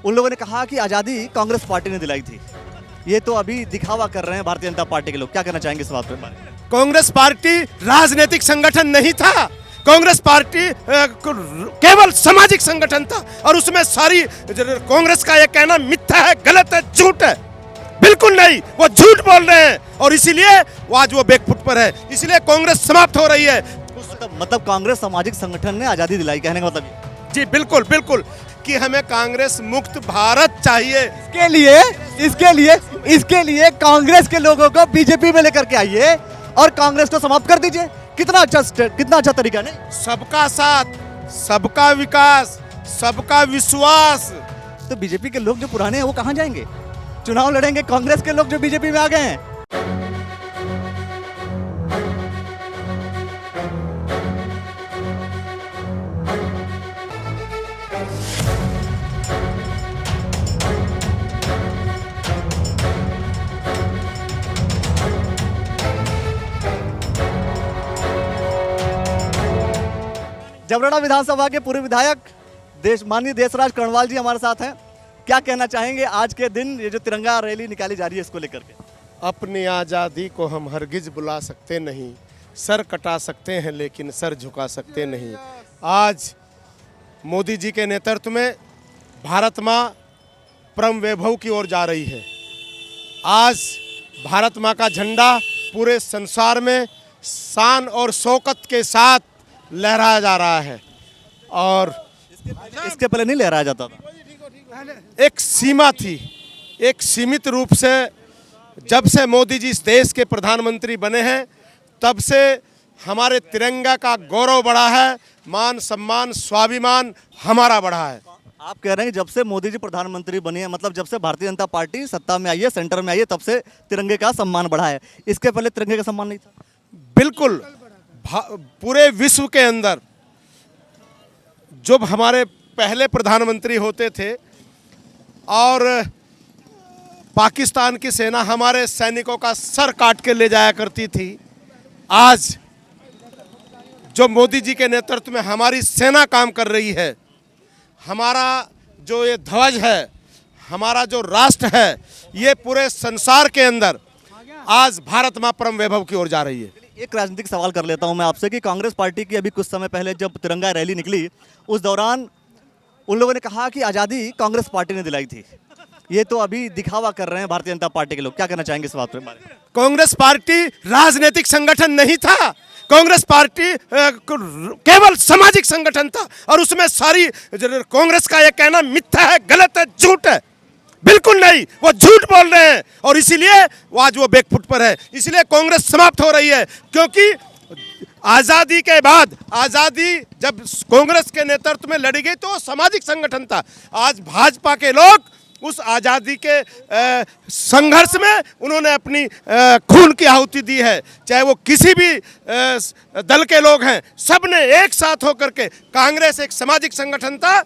उन लोगों ने कहा कि आज़ादी कांग्रेस पार्टी ने दिलाई थी। ये तो अभी दिखावा कर रहे हैं भारतीय जनता पार्टी के लोग। क्या कहना चाहेंगे इस बात पर? कांग्रेस पार्टी राजनीतिक संगठन नहीं था। कांग्रेस पार्टी केवल सामाजिक संगठन था और उसमें सारी कांग्रेस का ये कहना मिथ्या है, गलत है, झूठ है। बिल्कुल नहीं, वो झूठ बोल रहे हैं और इसीलिए आज वो बैकफुट पर है, इसलिए कांग्रेस समाप्त हो रही है। मतलब कांग्रेस सामाजिक संगठन ने आज़ादी दिलाई, कहने का मतलब जी बिल्कुल बिल्कुल कि हमें कांग्रेस मुक्त भारत चाहिए। इसके लिए कांग्रेस के लोगों को बीजेपी में लेकर के आइए और कांग्रेस को समाप्त कर दीजिए। कितना अच्छा तरीका नहीं? सबका साथ, सबका विकास, सबका विश्वास। तो बीजेपी के लोग जो पुराने हैं वो कहां जाएंगे? चुनाव लड़ेंगे कांग्रेस के लोग जो बीजेपी में आ गए हैं। जबरेड़ा विधानसभा के पूर्व विधायक माननीय देशराज कर्णवाल जी हमारे साथ हैं। क्या कहना चाहेंगे आज के दिन ये जो तिरंगा रैली निकाली जा रही है इसको लेकर के? अपनी आज़ादी को हम हरगिज बुला सकते नहीं, सर कटा सकते हैं लेकिन सर झुका सकते नहीं। आज मोदी जी के नेतृत्व में भारत माँ परम वैभव की ओर जा रही है। आज भारत माँ का झंडा पूरे संसार में शान और शौकत के साथ लहराया जा रहा है और इसके पहले नहीं लहराया जाता था। एक सीमा थी, एक सीमित रूप से जब से मोदी जी इस देश के प्रधानमंत्री बने हैं तब से हमारे तिरंगा का गौरव बढ़ा है, मान सम्मान स्वाभिमान हमारा बढ़ा है। आप कह रहे हैं कि जब से मोदी जी प्रधानमंत्री बने हैं, मतलब जब से भारतीय जनता पार्टी सत्ता में आई है, सेंटर में आई है, तब से तिरंगे का सम्मान बढ़ा है। इसके पहले तिरंगे का सम्मान नहीं था? बिल्कुल, पूरे विश्व के अंदर जब हमारे पहले प्रधानमंत्री होते थे और पाकिस्तान की सेना हमारे सैनिकों का सर काट के ले जाया करती थी, आज जो मोदी जी के नेतृत्व में हमारी सेना काम कर रही है, हमारा जो ये ध्वज है, हमारा जो राष्ट्र है, ये पूरे संसार के अंदर आज भारत माँ परम वैभव की ओर जा रही है। एक राजनीतिक सवाल कर लेता हूं मैं आपसे कि कांग्रेस पार्टी की अभी कुछ समय पहले जब तिरंगा रैली निकली उस दौरान उन लोगों ने कहा कि आज़ादी कांग्रेस पार्टी ने दिलाई थी। ये तो अभी दिखावा कर रहे हैं भारतीय जनता पार्टी के लोग। क्या कहना चाहेंगे इस बात पर? कांग्रेस पार्टी राजनीतिक संगठन नहीं था। कांग्रेस पार्टी केवल सामाजिक संगठन था और उसमें सारी कांग्रेस का ये कहना मिथ्या है, गलत है, झूठ है। बिल्कुल नहीं, वो झूठ बोल रहे हैं और इसीलिए आज वो बैकफुट पर है, इसलिए कांग्रेस समाप्त हो रही है। क्योंकि आज़ादी के बाद, आज़ादी जब कांग्रेस के नेतृत्व में लड़ी गई तो वो सामाजिक संगठन था। आज भाजपा के लोग उस आज़ादी के संघर्ष में उन्होंने अपनी खून की आहुति दी है। चाहे वो किसी भी दल के लोग हैं, सब ने एक साथ होकर के, कांग्रेस एक सामाजिक संगठन था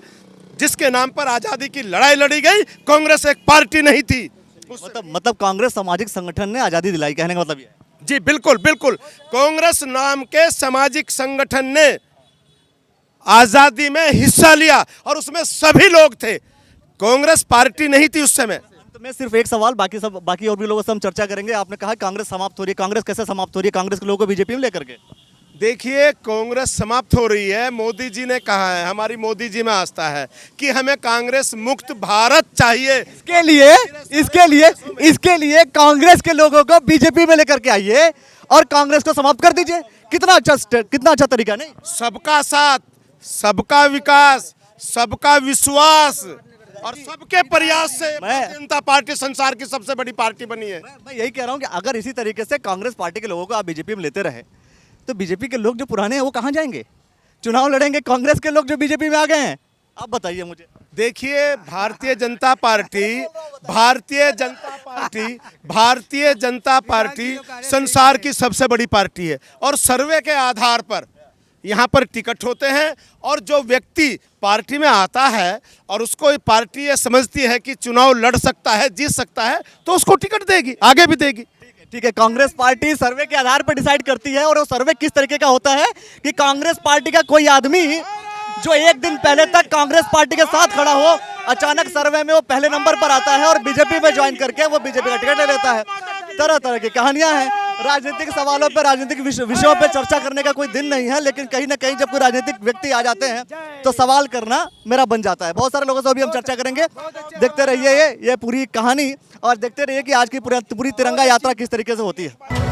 जिसके नाम पर आज़ादी की लड़ाई लड़ी गई। कांग्रेस एक पार्टी नहीं थी। मतलब कांग्रेस सामाजिक संगठन ने आज़ादी दिलाई, कहने का मतलब ये? जी बिल्कुल बिल्कुल, कांग्रेस नाम के सामाजिक संगठन ने आज़ादी में हिस्सा लिया और उसमें सभी लोग थे। कांग्रेस पार्टी नहीं थी उस समय। तो मैं सिर्फ एक सवाल, बाकी और भी लोगों से हम चर्चा करेंगे। आपने कहा कांग्रेस समाप्त हो रही है, कांग्रेस कैसे समाप्त हो रही है? कांग्रेस के लोगों को बीजेपी में लेकर के? देखिए, कांग्रेस समाप्त हो रही है। मोदी जी ने कहा है, हमारी मोदी जी में आस्था है कि हमें कांग्रेस मुक्त भारत चाहिए। इसके लिए कांग्रेस के लोगों को बीजेपी में लेकर के आइए और कांग्रेस को समाप्त कर दीजिए। कितना अच्छा तरीका नहीं? सबका साथ, सबका विकास, सबका विश्वास और सबके प्रयास से भारतीय जनता पार्टी संसार की सबसे बड़ी पार्टी बनी है। मैं यही कह रहा हूं कि अगर इसी तरीके से कांग्रेस पार्टी के लोगों को आप बीजेपी में लेते रहे तो बीजेपी के लोग जो पुराने हैं वो कहां जाएंगे? चुनाव लड़ेंगे कांग्रेस के लोग जो बीजेपी में आ गए हैं। आप बताइए मुझे। देखिए, भारतीय जनता पार्टी संसार की सबसे बड़ी पार्टी है और सर्वे के आधार पर यहाँ पर टिकट होते हैं और जो व्यक्ति पार्टी में आता है और उसको पार्टी ये समझती है कि चुनाव लड़ सकता है, जीत सकता है, तो उसको टिकट देगी, आगे भी देगी। ठीक है, कांग्रेस पार्टी सर्वे के आधार पर डिसाइड करती है और वो सर्वे किस तरीके का होता है कि कांग्रेस पार्टी का कोई आदमी जो एक दिन पहले तक कांग्रेस पार्टी के साथ खड़ा हो, अचानक सर्वे में वो पहले नंबर पर आता है और बीजेपी में ज्वाइन करके वो बीजेपी का टिकट ले लेता है। तरह तरह की कहानियां हैं। राजनीतिक सवालों पर, राजनीतिक विषयों पर चर्चा करने का कोई दिन नहीं है, लेकिन कहीं ना कहीं जब कोई राजनीतिक व्यक्ति आ जाते हैं तो सवाल करना मेरा बन जाता है। बहुत सारे लोगों से अभी हम चर्चा करेंगे। देखते रहिए ये पूरी कहानी और देखते रहिए कि आज की पूरी तिरंगा यात्रा किस तरीके से होती है।